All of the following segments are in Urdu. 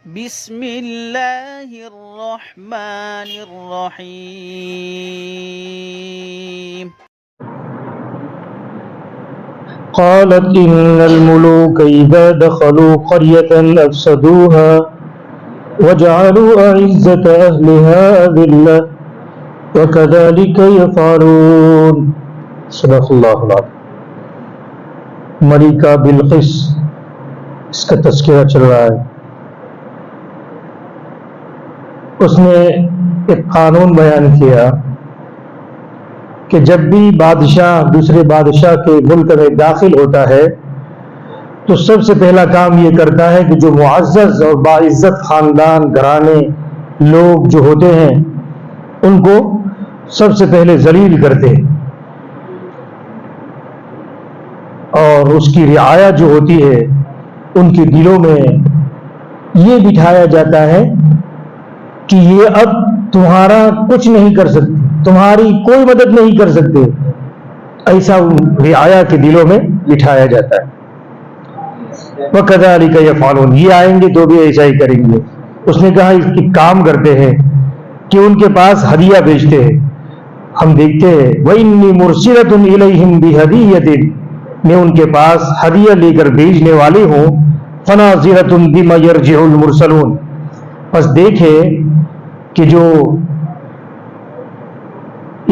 بسم اللہ الرحمن الرحیم قالت إن الملوك إذا دخلوا قرية أفسدوها وجعلوا أعزة أهلها أذلة وكذلك يفعلون. صدق اللہ العظیم. ملکہ بلقیس اس کا تذکرہ چل رہا ہے. اس نے ایک قانون بیان کیا کہ جب بھی بادشاہ دوسرے بادشاہ کے ملک میں داخل ہوتا ہے تو سب سے پہلا کام یہ کرتا ہے کہ جو معزز اور باعزت خاندان گھرانے لوگ جو ہوتے ہیں ان کو سب سے پہلے ذلیل کرتے ہیں، اور اس کی رعایا جو ہوتی ہے ان کے دلوں میں یہ بٹھایا جاتا ہے کہ یہ اب تمہارا کچھ نہیں کر سکتے، تمہاری کوئی مدد نہیں کر سکتے. ایسا رعایا کے دلوں میں بٹھایا جاتا ہے. وَكَذَلِكَ يَفْعَلُونَ. یہ آئیں گے تو بھی ایسا ہی کریں گے. اس نے کہا اس کی کام کرتے ہیں کہ ان کے پاس ہدیہ بھیجتے ہیں. ہم دیکھتے ہیں وَإِنِّي مُرْسِلَةٌ إِلَيْهِمْ بِهَدِيَّةٍ. میں ان کے پاس ہدیہ لے کر بھیجنے والی ہوں. فَنَاظِرَةٌ بِمَا يَرْجِعُ الْمُرْسَلُونَ. بس دیکھے کہ جو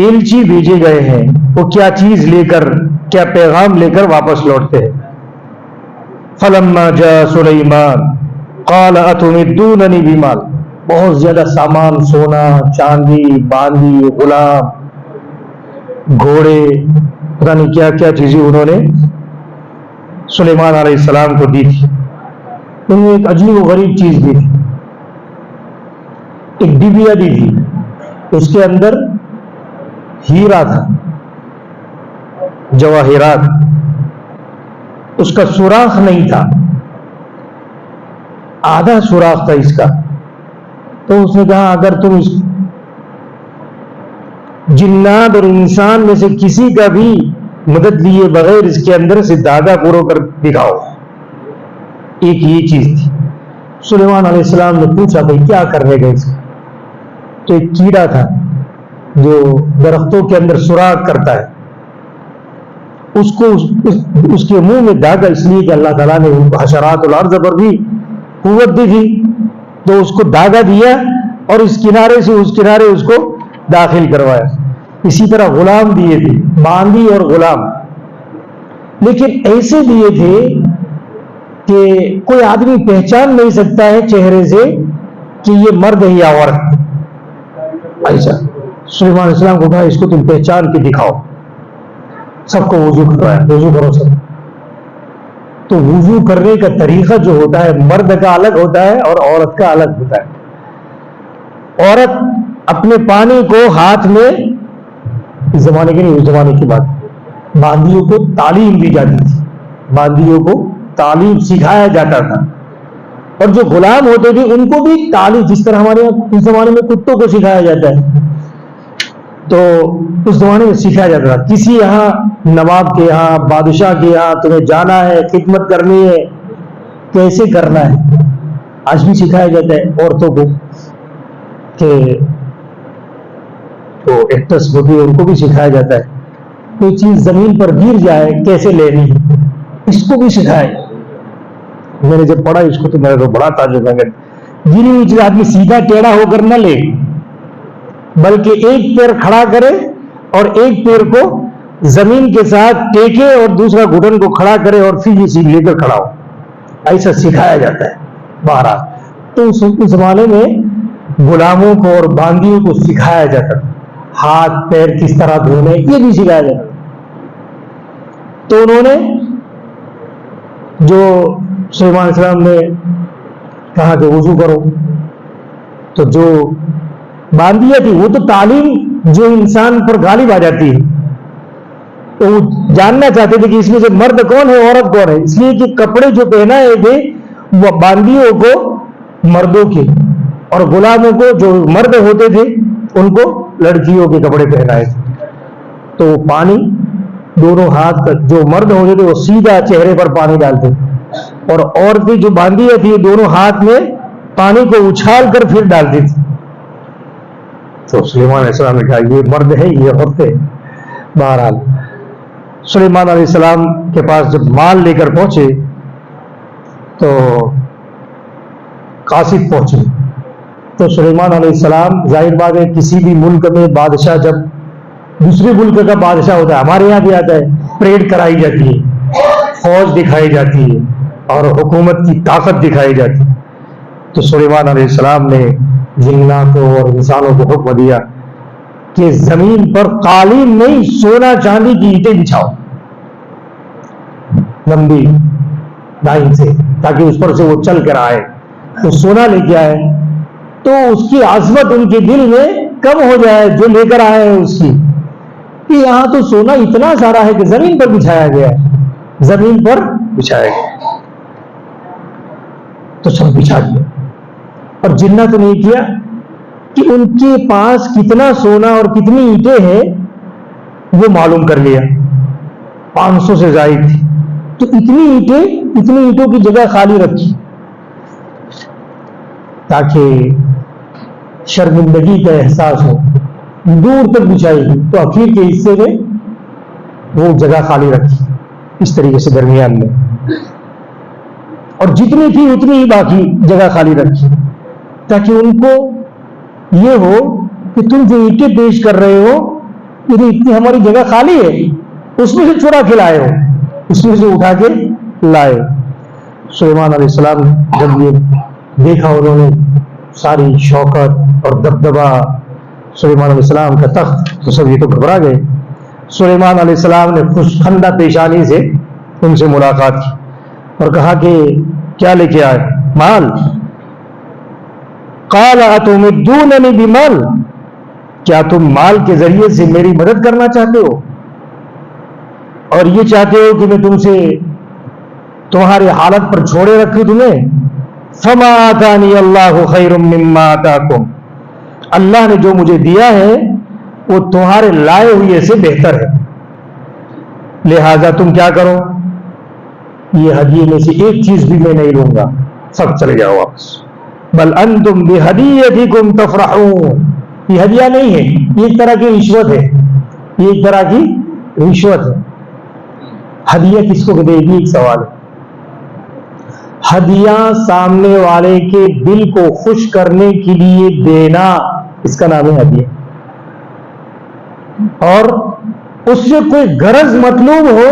ایلچی بھیجے گئے ہیں وہ کیا چیز لے کر، کیا پیغام لے کر واپس لوٹتے ہیں. فَلَمَّا جَاءَ سُلَيْمَانَ قَالَ أَتُمِدُّونَنِي بِمَالٍ. بہت زیادہ سامان، سونا چاندی، باندی، غلام، گھوڑے، پتہ نہیں کیا کیا چیزیں انہوں نے سلیمان علیہ السلام کو دی تھی. انہوں نے ایک عجیب و غریب چیز دی تھی. ایک ڈبیا دی تھی، اس کے اندر ہیرا تھا، جواہرات. اس کا سوراخ نہیں تھا، آدھا سوراخ تھا اس کا. تو اس نے کہا اگر تم اس جنات اور انسان میں سے کسی کا بھی مدد لیے بغیر اس کے اندر سے دھاگا پورو کر دکھاؤ. ایک یہ چیز تھی. سلیمان علیہ السلام نے پوچھا بھائی کیا کرنے گئے اس کا؟ تو ایک کیڑا تھا جو درختوں کے اندر سوراخ کرتا ہے. اس کو اس کے منہ میں داغا، اس لیے کہ اللہ تعالیٰ نے حشرات الارض پر بھی قوت دی تھی، تو اس کو داغا دیا اور اس کنارے سے اس کنارے اس کو داخل کروایا. اسی طرح غلام دیے تھے، باندی اور غلام، لیکن ایسے دیے تھے کہ کوئی آدمی پہچان نہیں سکتا ہے چہرے سے کہ یہ مرد ہے یا عورت. ایسا سلیمان علیہ السلام کو کہا اس کو تم پہچان کے دکھاؤ. سب کو وضو کروایا، وضو کرو سب. تو وضو کرنے کا طریقہ جو ہوتا ہے مرد کا الگ ہوتا ہے اور عورت کا الگ ہوتا ہے. عورت اپنے پانی کو ہاتھ میں، اس زمانے کی نہیں اس زمانے کی بات، باندیوں کو تعلیم دی جاتی تھی، باندیوں کو تعلیم سکھایا جاتا تھا. اور جو غلام ہوتے تھے ان کو بھی تعلیم، جس طرح ہمارے یہاں اس زمانے میں کتوں کو سکھایا جاتا ہے، تو اس زمانے میں سکھایا جاتا تھا. کسی یہاں نواب کے یہاں، بادشاہ کے یہاں تمہیں جانا ہے، خدمت کرنی ہے، کیسے کرنا ہے آج بھی سکھایا جاتا ہے عورتوں کو. کہ تو ایکٹرس ہوتی ہے ان کو بھی سکھایا جاتا ہے کوئی چیز زمین پر گر جائے کیسے لینی ہے، اس کو بھی سکھائے. میں نے جب پڑھا اس کو تو میرا تو بڑا تعجب ہے. گری ہوئی چیز آدمی سیدھا ٹیڑھا ہو کر نہ لے، بلکہ ایک پیر کھڑا کرے اور ایک پیر کو زمین کے ساتھ ٹیکے اور دوسرا گھٹن کو کھڑا کرے اور پھر یہ چیز لے کر کھڑا ہو. ایسا سکھایا جاتا ہے بہرحال. تو اس زمانے میں غلاموں کو اور باندیوں کو سکھایا جاتا تھا ہاتھ پیر کس طرح دھونے، یہ بھی سکھایا جاتا. تو انہوں نے جو سلیمان علیہ السلام نے کہا کہ وضو کرو، تو جو باندیاں تھی وہ تو تعلیم جو انسان پر غالب آ جاتی ہے، تو وہ جاننا چاہتے تھے کہ اس میں سے مرد کون ہے عورت کون ہے. اس لیے کہ کپڑے جو پہنائے تھے وہ باندیوں کو مردوں کے اور غلاموں کو جو مرد ہوتے تھے ان کو لڑکیوں کے کپڑے پہنائے تھے. تو پانی دونوں ہاتھ کا، جو مرد ہوتے تھے وہ سیدھا چہرے پر پانی ڈالتے تھے، اور عورتیں جو باندھی تھی دونوں ہاتھ میں پانی کو اچھال کر پھر ڈالتی تھی. تو سلیمان علیہ السلام نے کہا یہ مرد ہے یہ عورت ہے. بہرحال سلیمان علیہ السلام کے پاس جب مال لے کر پہنچے تو قاصد پہنچے. تو سلیمان علیہ السلام ظاہر بات ہے کسی بھی ملک میں بادشاہ جب دوسرے ملک کا بادشاہ ہوتا ہے, ہمارے یہاں بھی آتا ہے, پریڈ کرائی جاتی ہے, فوج دکھائی جاتی ہے اور حکومت کی طاقت دکھائی جاتی ہے. تو سلیمان علیہ السلام نے جناتوں اور انسانوں کو حکم دیا کہ زمین پر قالین نہیں سونا چاندی کی اینٹیں بچھاؤ لمبی لائن سے, تاکہ اس پر سے وہ چل کر آئے. تو سونا لے کے آئے تو اس کی عظمت ان کے دل میں کم ہو جائے جو لے کر آئے ہیں اس کی, کہ یہاں تو سونا اتنا سارا ہے کہ زمین پر بچھایا گیا ہے, زمین پر بچھایا گیا. تو سب بچھا دیا. اور جنات نے یہ کیا کہ ان کے پاس کتنا سونا اور کتنی اینٹیں ہیں وہ معلوم کر لیا. 500 سے زائد تھی. تو اتنی اینٹوں کی جگہ خالی رکھی تاکہ شرمندگی کا احساس ہو. دور تک بچھائی گئی تو اخیر کے حصے میں وہ جگہ خالی رکھی اس طریقے سے درمیان میں, اور جتنی تھی اتنی ہی باقی جگہ خالی رکھی تاکہ ان کو یہ ہو کہ تم جو اینٹیں پیش کر رہے ہو یہ اتنی ہماری جگہ خالی ہے, اس میں سے چورا کے لائے ہو, اس میں سے اٹھا کے لائے. سلیمان علیہ السلام جب یہ دیکھا انہوں نے ساری شوکت اور دبدبا سلیمان علیہ السلام کا تخت, تو سب یہ تو گھبرا گئے. سلیمان علیہ السلام نے خوش خندہ پیشانی سے ان سے ملاقات کی اور کہا کہ کیا لے کے آئے؟ مال. قال اتمدوننی بمال, کیا تم مال کے ذریعے سے میری مدد کرنا چاہتے ہو اور یہ چاہتے ہو کہ میں تم سے تمہاری حالت پر چھوڑے رکھوں تمہیں؟ فما آتانی اللہ خیر مما آتاکم, اللہ نے جو مجھے دیا ہے وہ تمہارے لائے ہوئے سے بہتر ہے, لہذا تم کیا کرو, یہ ہدیے میں سے ایک چیز بھی میں نہیں لوں گا, سب چلے جاؤ واپس. بل انتم بہدیتکم تفرحون, یہ ہدیہ نہیں ہے, یہ ایک طرح کی رشوت ہے, یہ ایک طرح کی رشوت ہے. ہدیہ کس کو دے گی؟ ایک سوال ہے. ہدیہ سامنے والے کے دل کو خوش کرنے کے لیے دینا, اس کا نام ہے ہدیہ. اور اس سے کوئی غرض مطلوب ہو,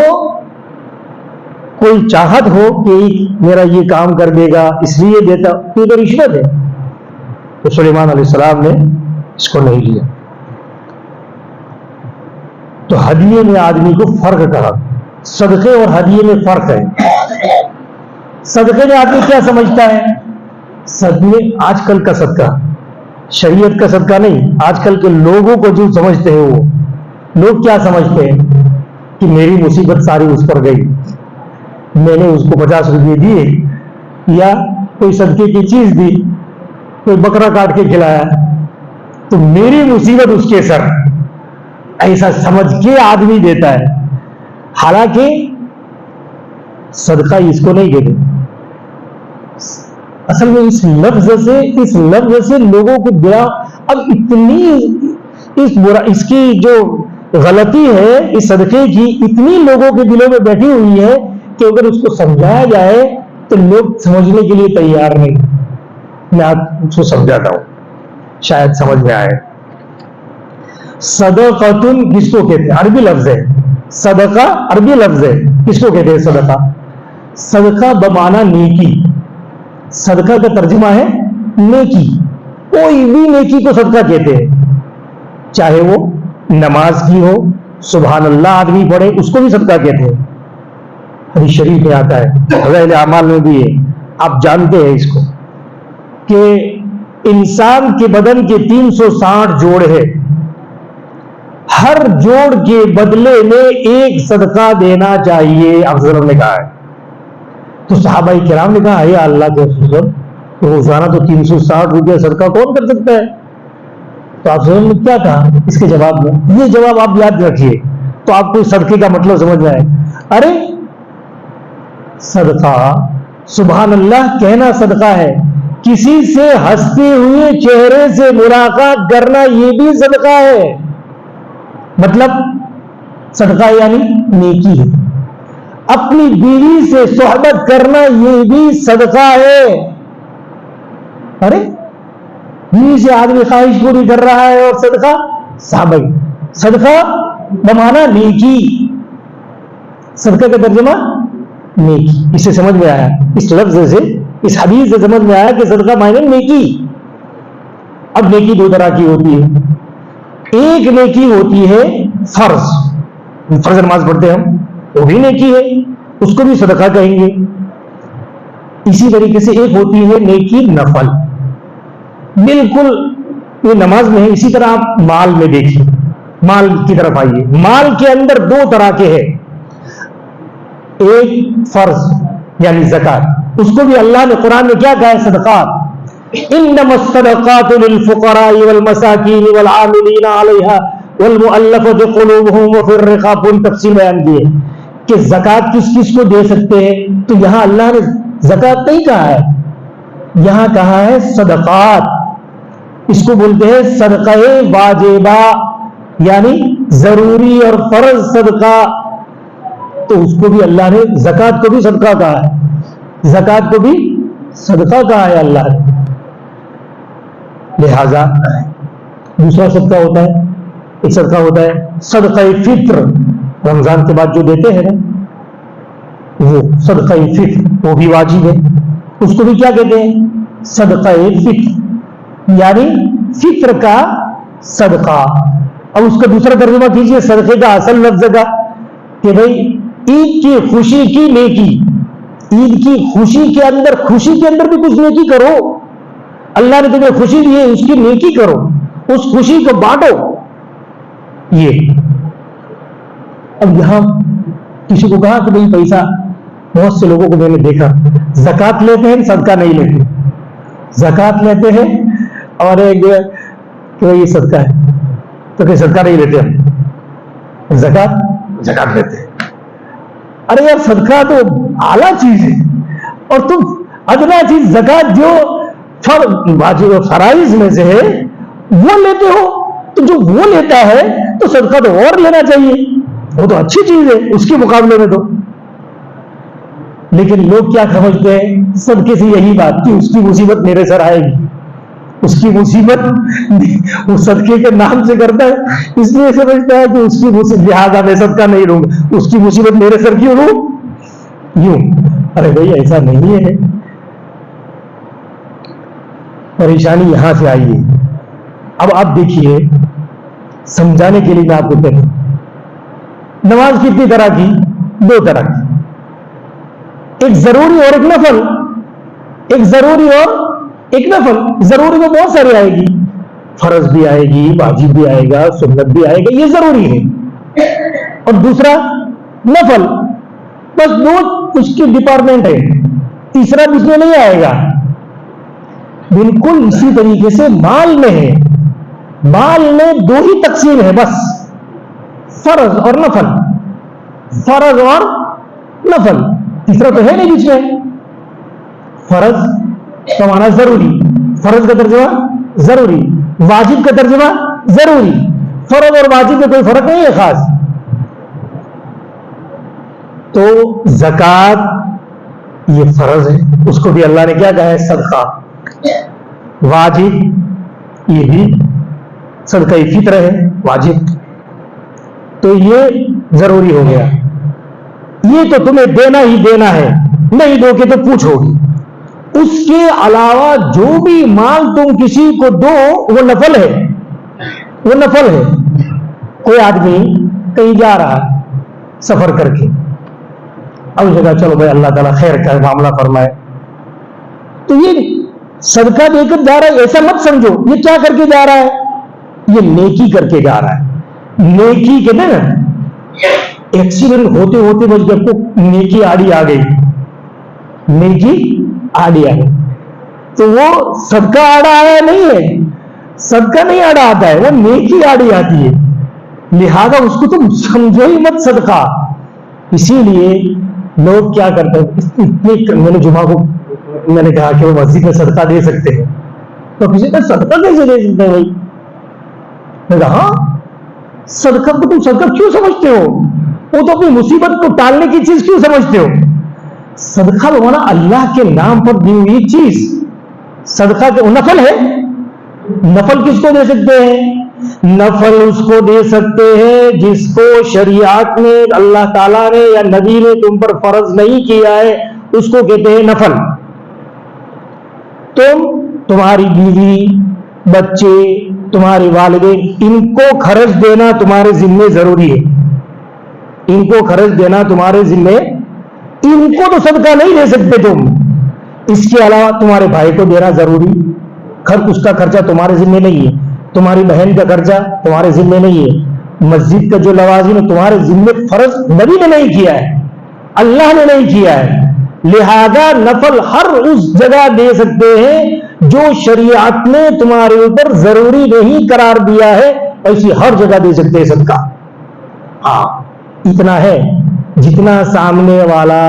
کوئی چاہت ہو کہ میرا یہ کام کر دے گا اس لیے دیتا, تو یہ رشوت ہے. تو سلیمان علیہ السلام نے اس کو نہیں لیا. تو ہدیے میں آدمی کو فرق کہا, صدقے اور ہدیے میں فرق ہے. صدقے میں آدمی کیا سمجھتا ہے؟ صدقے آج کل کا صدقہ, شریعت کا صدقہ نہیں. آج کل کے لوگوں کو جو سمجھتے ہیں وہ لوگ کیا سمجھتے ہیں کہ میری مصیبت ساری اس پر گئی, میں نے اس کو 50 روپئے دیے یا کوئی صدقے کی چیز دی, کوئی بکرا کاٹ کے کھلایا تو میری مصیبت اس کے سر, ایسا سمجھ کے آدمی دیتا ہے. حالانکہ صدقہ اس کو نہیں کہتے. اصل میں اس لفظ سے لوگوں کو برا, اب اتنی اس کی جو غلطی ہے اس صدقے کی اتنی لوگوں کے دلوں میں بیٹھی ہوئی ہے کہ اگر اس کو سمجھایا جائے تو لوگ سمجھنے کے لیے تیار نہیں. میں آپ اس کو سمجھاتا ہوں, شاید سمجھ میں آئے. صدقۃن کس کو کہتے ہیں؟ عربی لفظ ہے. صدقہ عربی لفظ ہے. کس کو کہتے ہیں صدقہ؟ صدقہ بمعنی نیکی. صدقہ کا ترجمہ ہے نیکی. کوئی بھی نیکی کو صدقہ کہتے ہیں, چاہے وہ نماز کی ہو, سبحان اللہ آدمی پڑھے, اس کو بھی صدقہ کہتے ہیں. حدیث شریف میں آتا ہے, فضائل اعمال میں بھی ہے, آپ جانتے ہیں اس کو, کہ انسان کے بدن کے 360 جوڑ ہے, ہر جوڑ کے بدلے میں ایک صدقہ دینا چاہیے, افضل نے کہا ہے. تو صحابہ کرام نے کہا اے اللہ کے رسول, روزانہ تو 360 روپئے صدقہ کون کر سکتا ہے؟ تو آپ نے کیا کہا اس کے جواب میں؟ یہ جواب آپ یاد رکھیے تو آپ کو صدقے کا مطلب سمجھ میں آئے. ارے صدقہ, سبحان اللہ کہنا صدقہ ہے, کسی سے ہنستے ہوئے چہرے سے ملاقات کرنا یہ بھی صدقہ ہے. مطلب صدقہ یعنی نیکی ہے. اپنی بیوی سے صحبت کرنا یہ بھی صدقہ ہے. ارے بیوی سے آدمی خواہش پوری کر رہا ہے اور صدقہ صحابہ. صدقہ بمانا نیکی. صدقہ کا ترجمہ نیکی. اس سے سمجھ میں آیا, اس لفظ سے, اس حدیث سے سمجھ میں آیا کہ صدقہ معنی نیکی. اب نیکی دو طرح کی ہوتی ہے. ایک نیکی ہوتی ہے فرض, فرض نماز پڑھتے ہیں ہم, وہ بھی نیکی ہے, اس کو بھی صدقہ کہیں گے. اسی طریقے سے ایک ہوتی ہے نیکی نفل, بالکل یہ نماز میں ہے. اسی طرح آپ مال میں دیکھیے, مال کی طرف آئیے. مال کے اندر دو طرح کے ہیں. ایک فرض یعنی زکات, اس کو بھی اللہ نے قرآن میں کیا کہا ہے؟ صدقات. انما الصدقات للفقراء والمساکین والعاملین علیہا والمؤلفۃ قلوبہم وفی الرقاب. پوری تفصیل بیان کی ہے کہ زکات کس کس کو دے سکتے ہیں. تو یہاں اللہ نے زکات نہیں کہا ہے, یہاں کہا ہے صدقات. اس کو بولتے ہیں صدقہ واجبہ, یعنی ضروری اور فرض صدقہ. تو اس کو بھی اللہ نے, زکات کو بھی صدقہ کہا ہے, زکات کو بھی صدقہ کہا ہے اللہ نے. لہذا دوسرا صدقہ ہوتا ہے, ایک صدقہ ہوتا ہے صدقہ فطر. رمضان کے بعد جو دیتے ہیں نا وہ صدقہ فطر, وہ بھی واجب ہے. اس کو بھی کیا کہتے ہیں؟ صدقہ فطر, یعنی فطر کا صدقہ. اب اس کا دوسرا ترجمہ کیجئے صدقے کا اصل لفظ کا, کہ بھائی عید کی خوشی کی نیکی. عید کی خوشی کے اندر بھی کچھ نیکی کرو. اللہ نے تمہیں خوشی دی ہے, اس کی نیکی کرو, اس خوشی کو بانٹو. یہ اب یہاں کسی کو کہا کہ بھائی پیسہ, بہت سے لوگوں کو میں نے دیکھا زکات لیتے ہیں صدقہ نہیں لیتے, زکات لیتے ہیں اور ایک کہ یہ صدقہ ہے, تو کہ صدقہ نہیں لیتے ہم, زکات لیتے ہیں. ارے یار صدقہ تو اعلیٰ چیز ہے, اور تم ادنا چیز زکات جو فرائض میں سے ہے وہ لیتے ہو. تو جو وہ لیتا ہے تو صدقہ تو اور لینا چاہیے, وہ تو اچھی چیز ہے اس کے مقابلے میں. تو لیکن لوگ کیا سمجھتے ہیں صدقے سے یہی بات کہ اس کی مصیبت میرے سر آئے گی, اس کی مصیبت وہ صدقے کے نام سے کرتا ہے, اس لیے سمجھتا ہے کہ اس کی مصیبت, لہٰذا میں صدقہ نہیں لوں گا, اس کی مصیبت میرے سر کیوں لوں یوں. ارے بھائی ایسا نہیں ہے. پریشانی یہاں سے آئی ہے. اب آپ دیکھیے, سمجھانے کے لیے میں آپ کو کہتا ہوں, نماز کتنی طرح کی؟ دو طرح کی, ایک ضروری اور ایک نفل. ایک ضروری اور ایک نفل. ضروری میں بہت ساری آئے گی, فرض بھی آئے گی, واجب بھی آئے گا, سنت بھی آئے گا, یہ ضروری ہے. اور دوسرا نفل, بس دو اس کی ڈپارٹمنٹ ہے, تیسرا اس میں نہیں آئے گا. بالکل اسی طریقے سے مال میں ہے, مال میں دو ہی تقسیم ہے بس, فرض اور نفل. فرض اور نفل, تیسرا تو ہے نہیں بیچ میں. فرض کا معنی ضروری, فرض کا ترجمہ ضروری, واجب کا ترجمہ ضروری. فرض اور واجب میں کوئی فرق نہیں ہے خاص. تو زکات یہ فرض ہے, اس کو بھی اللہ نے کیا کہا ہے؟ صدقہ. واجب یہ بھی صدقہ فطر ہے, واجب. تو یہ ضروری ہو گیا. یہ تو تمہیں دینا ہی دینا ہے, نہیں دو گے تو پوچھو گی. اس کے علاوہ جو بھی مال تم کسی کو دو وہ نفل ہے, وہ نفل ہے. کوئی آدمی کہیں جا رہا ہے سفر کر کے, اب جگہ چلو بھائی اللہ تعالیٰ خیر کا معاملہ فرمائے, تو یہ صدقہ دے کر جا رہا ہے ایسا مت سمجھو. یہ کیا کر کے جا رہا ہے؟ یہ نیکی کر کے جا رہا ہے. نیکی کہتے ہیں نا, ایکسیڈنٹ ہوتے ہوتے بس جب کو نیکی آڑی آ گئی, نیکی آڑی آ گئی, تو وہ صدقہ آڑا آیا نہیں ہے, صدقہ نہیں آڑا آتا ہے, وہ نیکی آڑی آتی ہے. لہذا اس کو تم سمجھو ہی مت صدقہ. اسی لیے لوگ کیا کرتے ہیں, میں نے جمعہ کو میں نے کہا کہ وہ مسجد میں صدقہ دے سکتے ہیں. تو کسی نے صدقہ کیسے دے سکتے ہیں بھائی؟ میں نے کہا ہاں صدقہ کو تم صدقہ کیوں سمجھتے ہو؟ وہ تو اپنی مصیبت کو ٹالنے کی چیز کیوں سمجھتے ہو؟ صدقہ بمانا اللہ کے نام پر دی ہوئی چیز. صدقہ کے نفل ہے. نفل کس کو دے سکتے ہیں؟ نفل اس کو دے سکتے ہیں جس کو شریعت نے اللہ تعالیٰ نے یا نبی نے تم پر فرض نہیں کیا ہے, اس کو کہتے ہیں نفل. تمہاری بیوی, بچے, تمہارے والدین, ان کو خرچ دینا تمہارے ذمے ضروری ہے. ان کو خرچ دینا تمہارے ذمے, ان کو تو صدقہ نہیں دے سکتے تم. اس کے علاوہ تمہارے بھائی کو دینا ضروری, اس کا خرچہ تمہارے ذمے نہیں ہے. تمہاری بہن کا خرچہ تمہارے ذمے نہیں ہے. مسجد کا جو لوازم ہے تمہارے ذمے فرض نبی نے نہیں کیا ہے, اللہ نے نہیں کیا ہے. لہذا نفل ہر اس جگہ دے سکتے ہیں جو شریعت نے تمہارے اوپر ضروری نہیں قرار دیا ہے, ایسی ہر جگہ دے سکتے ہیں صدقہ. ہاں اتنا ہے جتنا سامنے والا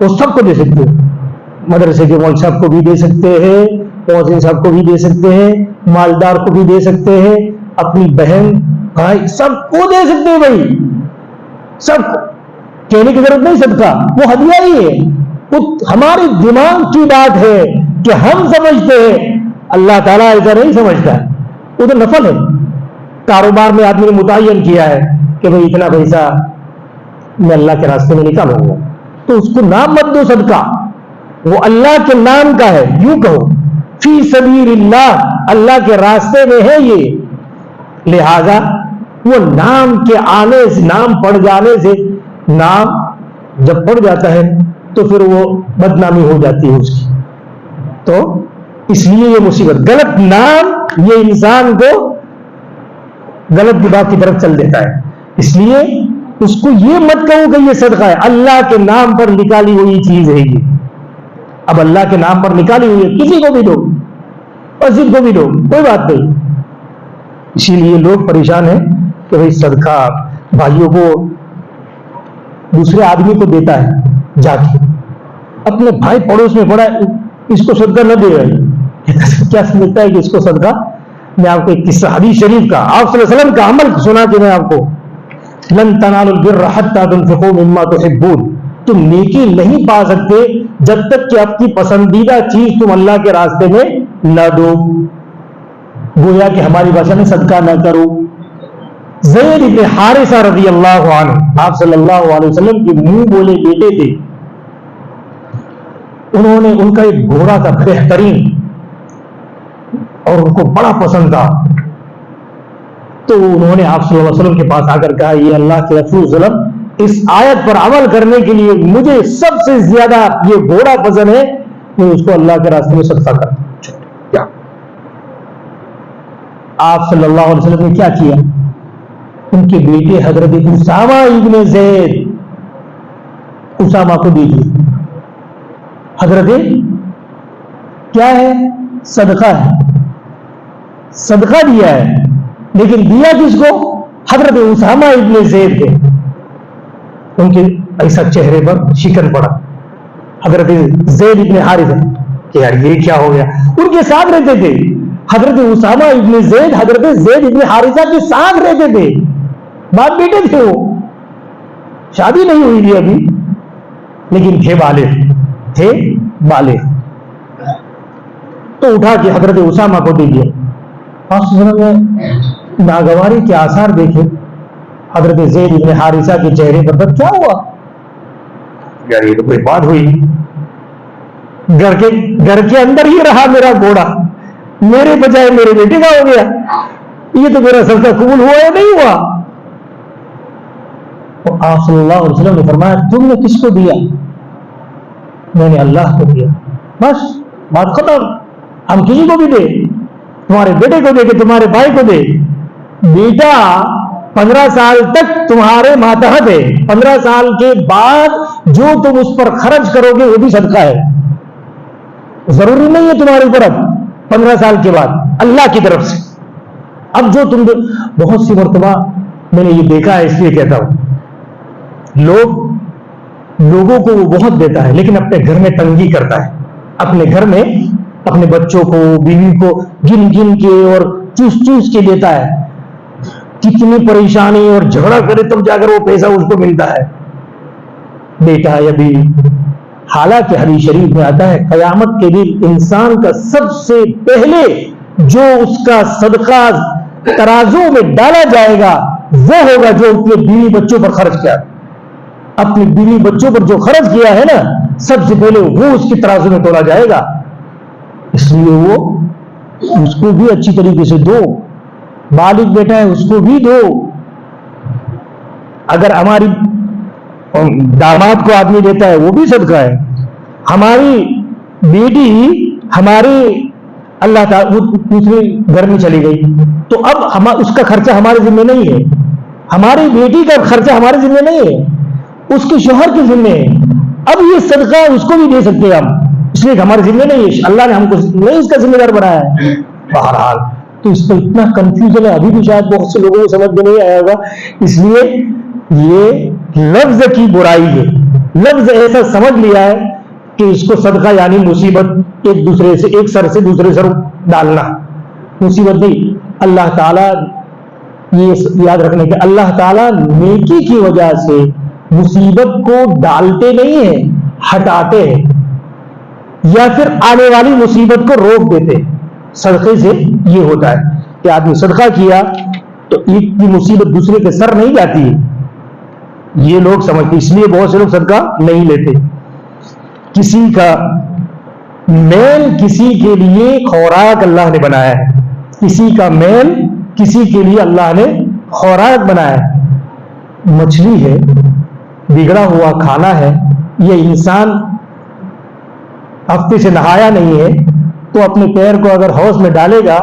وہ سب کو دے سکتے ہیں. مدرسے کے مول صاحب کو بھی دے سکتے ہیں, محسن صاحب کو بھی دے سکتے ہیں, مالدار کو بھی دے سکتے ہیں, اپنی بہن بھائی سب کو دے سکتے ہیں. بھائی سب کہنے کی ضرورت نہیں, صدقہ وہ ہدیہ ہی ہے. وہ ہمارے دماغ کی بات ہے کہ ہم سمجھتے ہیں, اللہ تعالیٰ ایسا نہیں سمجھتا ہے. وہ تو نفل ہے. کاروبار میں آدمی نے متعین کیا ہے کہ بھائی اتنا پیسہ میں اللہ کے راستے میں نکالوں گا, تو اس کو نام مت دو صدقہ, وہ اللہ کے نام کا ہے. یوں کہو فی سبیل اللہ, اللہ کے راستے میں ہے یہ. لہذا وہ نام کے آنے سے, نام پڑ جانے سے, نام جب پڑ جاتا ہے تو پھر وہ بدنامی ہو جاتی ہے اس کی. تو اس لیے یہ مصیبت, غلط نام یہ انسان کو غلط دماغ کی طرف چل دیتا ہے. اس لیے اس کو یہ مت کہو کہ یہ صدقہ ہے, اللہ کے نام پر نکالی ہوئی چیز ہے یہ. اب اللہ کے نام پر نکالی ہوئی ہے, کسی کو بھی دو, مسجد کو بھی دو, کوئی بات نہیں. اسی لیے لوگ پریشان ہیں کہ بھائی صدقہ بھائیوں کو دوسرے آدمی کو دیتا ہے, جا کے اپنے بھائی پڑوس میں پڑا ہے, اس کو صدقہ نہ دے رہے, کیا سمجھتا ہے کہ اس کو صدقہ. میں آپ کو ایک قصہ حدیث شریف کا, آپ صلی اللہ علیہ وسلم کا عمل سنا کے میں آپ کو, لن تنالوا البر حتى تنفقوا مما تحبون, تم نیکی نہیں پا سکتے جب تک کہ اپنی پسندیدہ چیز تم اللہ کے راستے میں نہ دو. گویا کہ ہماری بھاشا میں صدقہ نہ کرو. زید بن حارثہ رضی اللہ عنہ, آپ صلی اللہ علیہ وسلم کے منہ بولے بیٹے تھے. انہوں نے, ان کا ایک گھوڑا تھا بہترین اور ان کو بڑا پسند تھا. تو انہوں نے آپ صلی اللہ علیہ وسلم کے پاس آ کر کہا, یہ اللہ کے رسول صلی اللہ علیہ وسلم, اس آیت پر عمل کرنے کے لیے مجھے سب سے زیادہ یہ گھوڑا پسند ہے, میں اس کو اللہ کے راستے میں صدقہ کرتا ہوں. آپ صلی اللہ علیہ وسلم نے کیا کیا؟ ان کے بیٹے حضرت اسامہ ابن زید, اسامہ کو دے دیے. حضرت کیا ہے؟ صدقہ ہے, صدقہ دیا ہے, لیکن دیا کس کو؟ حضرت اسامہ ابن زید کے. ان کے ایسا چہرے پر شکن پڑا. حضرت زید ابن حارثہ کہ یار یہ کیا ہو گیا. ان کے ساتھ رہتے تھے حضرت اسامہ ابن زید, حضرت زید ابن حارثہ کے ساتھ رہتے تھے, باپ بیٹے تھے. وہ شادی نہیں ہوئی تھی ابھی, لیکن تھے بالغ. تو اٹھا کے حضرت اسامہ کو دے دیا. آپ نے ناگواری کے آثار دیکھے حضرت زید ابن حارثہ کے چہرے پر. کیا ہوا یار, یہ تو کوئی بات ہوئی, گھر کے اندر ہی رہا میرا گھوڑا, میرے بجائے میرے بیٹے کا ہو گیا, یہ تو میرا صدقہ قبول ہوا یا نہیں ہوا؟ تو آپ صلی اللہ علیہ وسلم نے فرمایا, تم نے کس کو دیا؟ میں نے اللہ کو دیا. بس بات ختم. ہم کسی کو بھی دے, تمہارے بیٹے کو دے کہ تمہارے بھائی کو دے. بیٹا 15 سال تک تمہارے ماتحت ہے, 15 سال کے بعد جو تم اس پر خرچ کرو گے وہ بھی صدقہ ہے. ضروری نہیں ہے تمہارے اوپر اب 15 سال کے بعد اللہ کی طرف سے. اب جو تم بہت سی مرتبہ میں نے یہ دیکھا ہے, اس لیے کہتا ہوں, لوگوں کو وہ بہت دیتا ہے لیکن اپنے گھر میں تنگی کرتا ہے. اپنے گھر میں اپنے بچوں کو بیوی کو گن گن کے اور چوس چوس کے دیتا ہے. کتنی پریشانی اور جھگڑا کرے تب جا کر وہ پیسہ اس کو ملتا ہے, بیٹا یا بیوی. حالانکہ حدیث شریف میں آتا ہے قیامت کے دن انسان کا سب سے پہلے جو اس کا صدقہ ترازو میں ڈالا جائے گا وہ ہوگا جو اپنے بیوی بچوں پر خرچ کیا. اپنی بیوی بچوں پر جو خرچ کیا ہے نا, سب سے پہلے وہ اس کے ترازو میں تولا جائے گا. اس لیے وہ اس کو بھی اچھی طریقے سے دو. بالغ بیٹا ہے اس کو بھی دو. اگر ہماری داماد کو آدمی دیتا ہے وہ بھی صدقہ ہے. ہماری بیٹی ہماری اللہ تعالیٰ دوسرے گھر میں چلی گئی تو اب اس کا خرچہ ہمارے ذمہ نہیں ہے. ہماری بیٹی کا خرچہ ہمارے ذمہ نہیں ہے, اس کے شوہر کے ذمہ ہے. اب یہ صدقہ اس کو بھی دے سکتے ہیں ہم, اس لیے ہمارے ذمہ نہیں ہے, اللہ نے ہم کو نہیں اس کا ذمہ دار بنایا ہے. بہرحال تو اس پر اتنا کنفیوژن ہے, ابھی بھی شاید بہت سے لوگوں کو سمجھ میں نہیں آیا ہوگا. اس لیے یہ لفظ کی برائی ہے. لفظ ایسا سمجھ لیا ہے کہ اس کو صدقہ یعنی مصیبت ایک دوسرے سے ایک سر سے دوسرے سر ڈالنا, مصیبت نہیں. اللہ تعالیٰ یہ یاد رکھنے کہ اللہ تعالیٰ نیکی کی وجہ سے مصیبت کو ڈالتے نہیں ہیں, ہٹاتے ہیں, یا پھر آنے والی مصیبت کو روک دیتے. صدقے سے یہ ہوتا ہے کہ آدمی صدقہ کیا تو ایک کی مصیبت دوسرے کے سر نہیں جاتی ہے, یہ لوگ سمجھتے. اس لیے بہت سے لوگ صدقہ نہیں لیتے. کسی کا میل کسی کے لیے خوراک اللہ نے بنایا ہے, کسی کا میل کسی کے لیے اللہ نے خوراک بنایا ہے. مچھلی ہے, بگڑا ہوا کھانا ہے, یہ انسان ہفتے سے نہایا نہیں ہے تو اپنے پیر کو اگر حوض میں ڈالے گا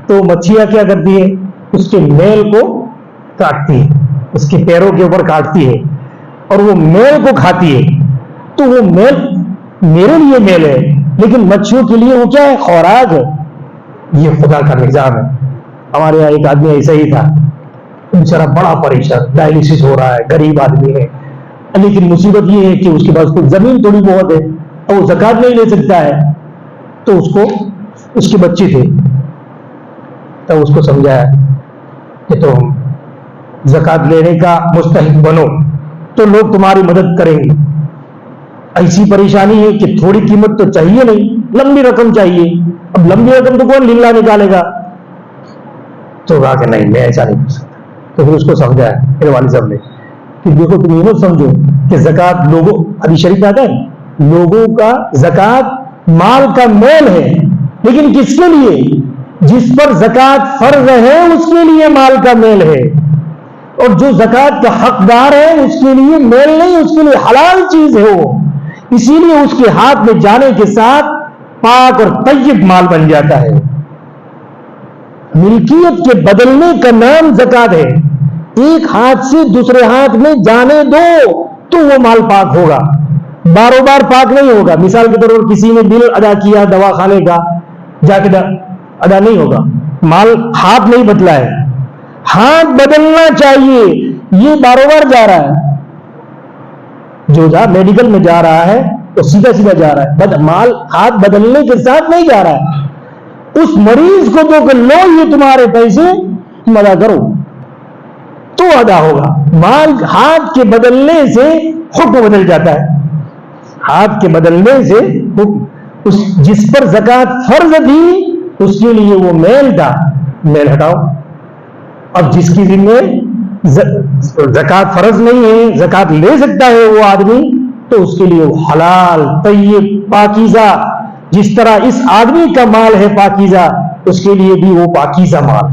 تو مچھلیاں کیا کرتی ہے, اس کے میل کو کاٹتی ہے, اس کے پیروں کے اوپر کاٹتی ہے اور وہ میل کو کھاتی ہے. تو وہ میل میرے لیے میل ہے, لیکن مچھلیوں کے لیے وہ کیا ہے, خوراک ہے. یہ خدا کا نظام ہے. ہمارے یہاں ایک آدمی ایسا ہی تھا, بیچارہ بڑا پریشان, ڈائلسس ہو رہا ہے, غریب آدمی ہے, لیکن مصیبت یہ ہے کہ اس کے پاس کوئی زمین تھوڑی بہت ہے اور وہ زکات نہیں لے سکتا ہے. تو اس کو اس کے بچے تھے, تو اس کو سمجھایا کہ تم زکات لینے کا مستحق بنو تو لوگ تمہاری مدد کریں گے. ایسی پریشانی ہے کہ تھوڑی قیمت تو چاہیے نہیں, لمبی رقم چاہیے. اب لمبی رقم تو کون للہ نکالے گا؟ تو کہا کہ نہیں, میں ایسا نہیں کر سکتا. تو پھر اس کو سمجھایا میرے والد صاحب نے کہ دیکھو تم یہ مت سمجھو کہ زکات لوگوں, حدیث شریف میں آتا ہے لوگوں کا زکات مال کا میل ہے, لیکن کس کے لیے؟ جس پر زکات فرض ہے اس کے لیے مال کا میل ہے, اور جو زکات کا حقدار ہے اس کے لیے میل نہیں, اس کے لیے حلال چیز ہے وہ. اسی لیے اس کے ہاتھ میں جانے کے ساتھ پاک اور طیب مال بن جاتا ہے. ملکیت کے بدلنے کا نام زکات ہے. ایک ہاتھ سے دوسرے ہاتھ میں جانے دو تو وہ مال پاک ہوگا, باروں بار پاک نہیں ہوگا. مثال کے طور پر کسی نے بل ادا کیا دوا خانے کا, جا کے ادا نہیں ہوگا, مال ہاتھ نہیں بدلا ہے. ہاتھ بدلنا چاہیے, یہ باروں بار جا رہا ہے. جو میڈیکل میں جا رہا ہے تو سیدھا سیدھا جا رہا ہے, مال ہاتھ بدلنے کے ساتھ نہیں جا رہا ہے. اس مریض کو جو کہ لو یہ تمہارے پیسے تم ادا کرو تو ادا ہوگا. مال ہاتھ کے بدلنے سے حکم بدل جاتا ہے. ہاتھ کے بدلنے سے اس جس پر زکات فرض تھی اس کے لیے وہ میل تھا, میل ہٹاؤ. اب جس کی ذمہ زکات فرض نہیں ہے, زکات لے سکتا ہے وہ آدمی, تو اس کے لیے وہ حلال طیب پاکیزہ, جس طرح اس آدمی کا مال ہے پاکیزہ, اس کے لیے بھی وہ پاکیزہ مال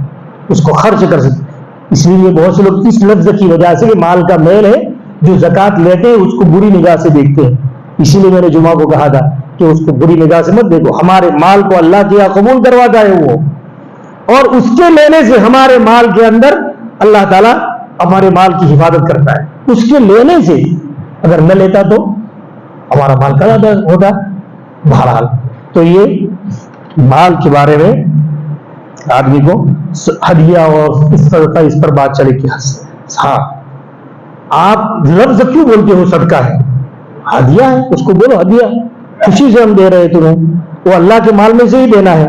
اس کو خرچ کر سکتے. اس لیے بہت سے لوگ اس لفظ کی وجہ سے کہ مال کا میل ہے جو زکات لیتے ہیں اس کو بری نگاہ سے دیکھتے ہیں. اسی لیے میں نے جمعہ کو کہا تھا کہ اس کو بری نگاہ سے مت دیکھو. ہمارے مال کو اللہ کے یہاں قبول کرواتا ہے وہ, اور اس کے لینے سے ہمارے مال کے اندر اللہ تعالیٰ ہمارے مال کی حفاظت کرتا ہے. اس کے لینے سے اگر نہ لیتا تو ہمارا مال کا ہوتا. بہرحال تو یہ مال کے بارے میں آدمی کو ہدیہ اور اس پر بات چلے کہ ہاں آپ لفظ کیوں بولتے ہو صدقہ ہے, ہدیہ ہے, اس کو بولو ہدیہ. خوشی سے ہم دے رہے تمہیں، وہ اللہ کے مال میں سے ہی دینا ہے۔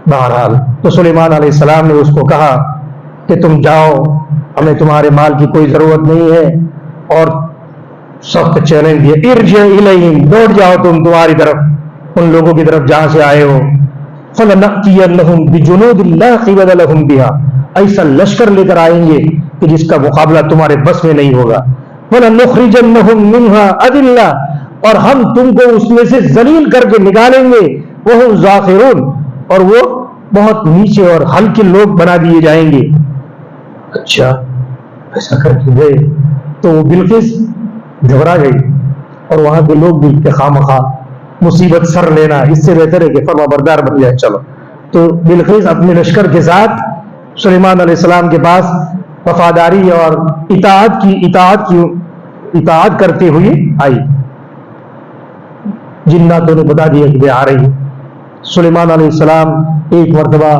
بہرحال تو سلیمان علیہ السلام نے اس کو کہا کہ تم جاؤ، ہمیں تمہارے مال کی کوئی ضرورت نہیں ہے، اور سخت چیلنج دیا، ارجع الیہم، دوڑ جاؤ تم تمہاری طرف، ان لوگوں کی طرف جہاں سے آئے ہو، فَلَنَأْتِيَنَّهُمْ بِجُنُودٍ لَا قِبَلَ لَهُمْ بِهَا، ایسا لشکر لے کر آئیں گے کہ جس کا مقابلہ تمہارے بس میں نہیں ہوگا، وَلَنُخْرِجَنَّهُمْ مِنْهَا أَذِلَّةً، اور ہم تم کو اس میں سے ذلیل کر کے نکالیں گے، وَهُمْ ظَاخِرُونَ، اور وہ بہت نیچے اور ہلکے لوگ بنا دیے جائیں گے۔ اچھا ایسا کر کے گئے تو وہ بلقیس گھبرا گئی، اور وہاں کے لوگ بھی کہ خواہ مصیبت سر لینا، اس سے بہتر ہے کہ فرما بردار بن جائے۔ چلو، تو بلقیس اپنے لشکر کے ساتھ سلیمان علیہ السلام کے پاس وفاداری اور اطاعت کرتے ہوئے آئی۔ جناتوں نے بتا دیا کہ آ رہی ہے۔ سلیمان علیہ السلام ایک مرتبہ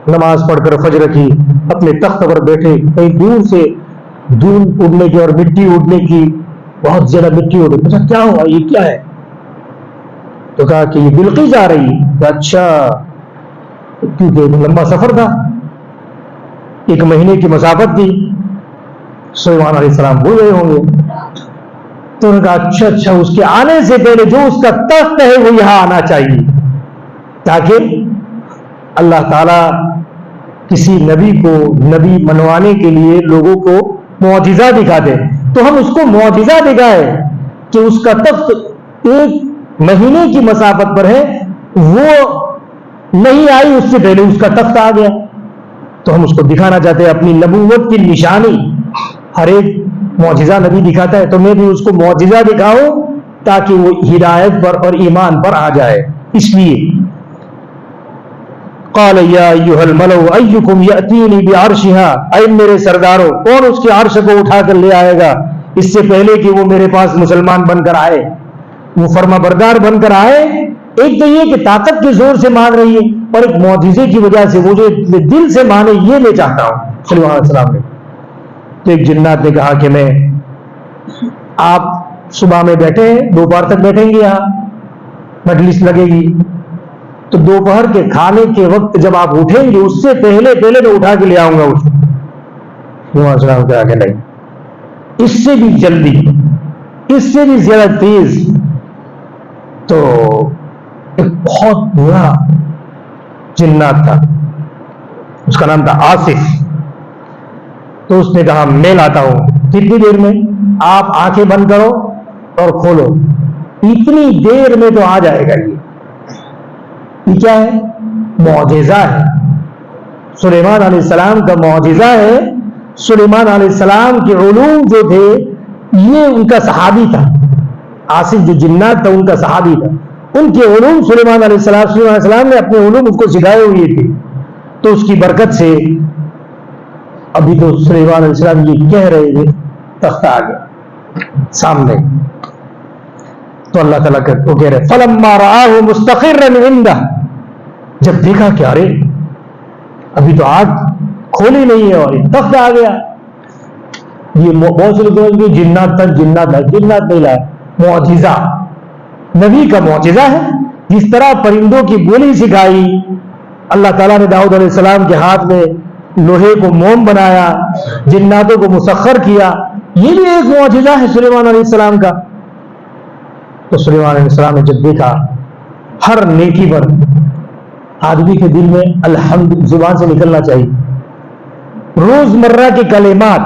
نماز پڑھ کر فجر کی اپنے تخت پر بیٹھے، کہیں دور سے دھول اڑنے کی اور مٹی اڑنے کی، بہت زیادہ مٹی اڑ رہی، پوچھا کیا ہوا، یہ کیا ہے؟ تو کہا کہ یہ بلقیس آ رہی ہے۔ اچھا، کیونکہ لمبا سفر تھا، 1 مہینے کی مسافت تھی، سلیمان علیہ السلام بھول گئے ہوں گے۔ تو انہوں نے کہا اچھا، اس کے آنے سے پہلے جو اس کا تخت ہے وہ یہاں آنا چاہیے، تاکہ اللہ تعالی کسی نبی کو نبی منوانے کے لیے لوگوں کو معجزہ دکھا دے، تو ہم اس کو معجزہ دکھائے کہ اس کا تخت 1 مہینے کی مسافت پر ہے، وہ نہیں آئی اس سے پہلے اس کا تخت آ گیا، تو ہم اس کو دکھانا چاہتے ہیں اپنی نبوت کی نشانی۔ ہر ایک معجزہ نبی دکھاتا ہے، تو میں بھی اس کو معجزہ دکھاؤں تاکہ وہ ہدایت پر اور ایمان پر آ جائے۔ اس لیے قال یا ایھا الملأ ایکم یأتینی بعرشها، اے میرے سرداروں، کون اس کے عرش کو اٹھا کر لے آئے گا اس سے پہلے کہ وہ میرے پاس مسلمان بن کر آئے، وہ فرما بردار بن کر آئے۔ ایک تو یہ کہ طاقت کے زور سے مان رہی ہے، اور ایک معجزے کی وجہ سے وہ جو دل سے مانے، یہ میں چاہتا ہوں۔ سلیمان علیہ السلام نے، تو ایک جنات نے کہا کہ آپ صبح میں بیٹھے ہیں، دوپہر تک بیٹھیں گے، یہاں مجلس لگے گی، تو دوپہر کے کھانے کے وقت جب آپ اٹھیں گے اس سے پہلے میں اٹھا کے لے آؤں گا اس کو۔ سلیمان علیہ السلام کہا کہ نہیں، اس سے بھی جلدی، اس سے بھی زیادہ تیز۔ تو ایک بہت برا جنات تھا، اس کا نام تھا آصف، تو اس نے کہا میں لاتا ہوں، کتنی دیر میں؟ آپ آنکھیں بند کرو اور کھولو، اتنی دیر میں تو آ جائے گا۔ یہ کیا ہے؟ معجزہ ہے، سلیمان علیہ السلام کا معجزہ ہے۔ سلیمان علیہ السلام کے علوم جو تھے، یہ ان کا صحابی تھا، آصف جو جنات تھا ان کا صحابی تھا، ان کے علوم سلیمان علیہ السلام نے اپنے علوم اس کو سکھائے ہوئے تھے، تو اس کی برکت سے ابھی تو سلیمان علیہ السلام یہ کہہ رہے تھے، تخت آ گیا سامنے، تو اللہ تعالیٰ وہ کہہ رہے فَلَمَّا رَآهُ مُسْتَقِرًّا عِندَهُ، جب دیکھا کہ ارے ابھی تو آگ کھولی نہیں ہے اور تخت آ گیا۔ یہ بہت سے لوگ جنات نہیں لایا، معجزہ، نبی کا معجزہ ہے۔ جس طرح پرندوں کی بولی سکھائی، اللہ تعالیٰ نے داؤد علیہ السلام کے ہاتھ میں لوہے کو موم بنایا، جناتوں کو مسخر کیا، یہ بھی ایک معجزہ ہے سلیمان علیہ السلام کا۔ تو سلیمان علیہ السلام نے جب دیکھا، ہر نیکی پر آدمی کے دل میں الحمد زبان سے نکلنا چاہیے، روز مرہ کے کلمات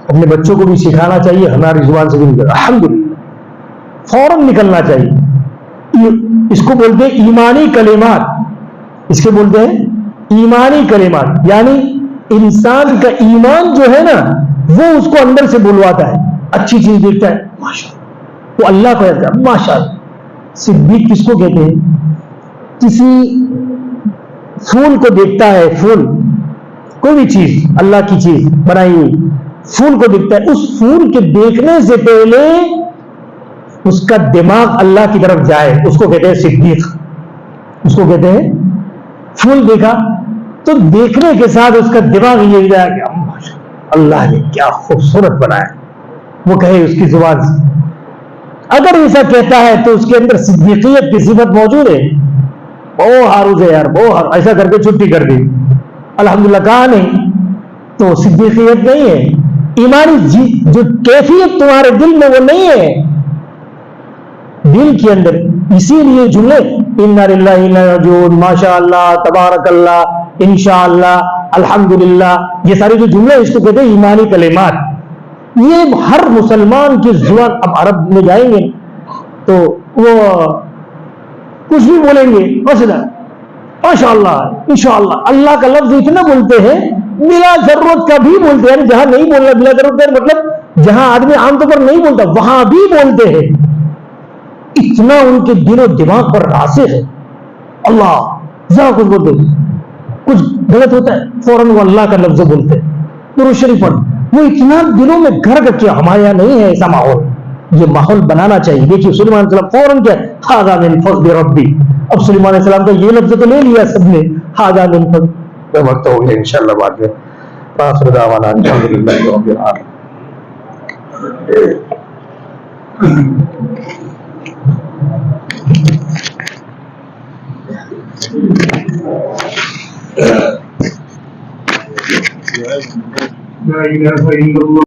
اپنے بچوں کو بھی سکھانا چاہیے، ہماری زبان سے بھی نکل الحمدللہ فوراً نکلنا چاہیے۔ اس کو بولتے ہیں ایمانی کلمات، اس کے بولتے ہیں ایمانی کلمات، یعنی انسان کا ایمان جو ہے نا وہ اس کو اندر سے بلواتا ہے، اچھی چیز دیکھتا ہے ماشاءاللہ، وہ اللہ کو کہتا ہے ماشاءاللہ۔ صدیق کس کو کہتے ہیں؟ کسی پھول کو دیکھتا ہے، پھول کوئی بھی چیز اللہ کی چیز بنائی ہوئی، پھول کو دیکھتا ہے، اس پھول کے دیکھنے سے پہلے اس کا دماغ اللہ کی طرف جائے، اس کو کہتے ہیں صدیق، اس کو کہتے ہیں پھول دیکھا تو دیکھنے کے ساتھ اس کا دماغ یہ جائے کہ اللہ نے کیا خوبصورت بنایا، وہ کہے اس کی زبان سے اگر ایسا کہتا ہے تو اس کے اندر صدیقیت کی صفت موجود ہے. وہ ہاروز ہے یار، وہ ایسا کر کے چھٹی کر دی، الحمدللہ کہا نہیں تو صدیقیت نہیں ہے. ایمانی جو کیفیت تمہارے دل میں وہ نہیں ہے دل کے اندر. اسی لیے جملے انا للہ انا راجعون، ماشاء اللہ، تبارک اللہ، انشاءاللہ، الحمدللہ، یہ سارے جو جملے اس کو کہتے ہیں ایمانی کلمات. یہ ہر مسلمان کی زبان. اب عرب میں جائیں گے تو وہ کچھ بھی بولیں گے، مثلا ماشاء اللہ، انشاءاللہ، اللہ کا لفظ اتنا بولتے ہیں بلا ضرورت کا بھی بولتے ہیں. جہاں نہیں بولنا بلا ضرورت کا مطلب جہاں آدمی عام طور پر نہیں بولتا وہاں بھی بولتے ہیں. اتنا ان کے دل و دماغ پر راسخ ہے. اللہ ذرا کچھ بولتے کچھ غلط ہوتا ہے فوراً وہ اللہ کا لفظ بولتے ہیں، درود شریف پڑھ. وہ اتنا دلوں میں گھر کر کے. ہمارے یہاں نہیں ہے ایسا ماحول. یہ ماحول بنانا چاہیے. دیکھیے سلیمان علیہ السلام فوراً کیا ھذا من فضل ربی. اب سلیمان علیہ السلام کا یہ لفظ تو لے لیا سب نے، ھذا من فضل. وقت ہو گیا انشاءاللہ بعد میں. آخر دعوانا الحمدللہ رب العالمین. لا إله إلا الله.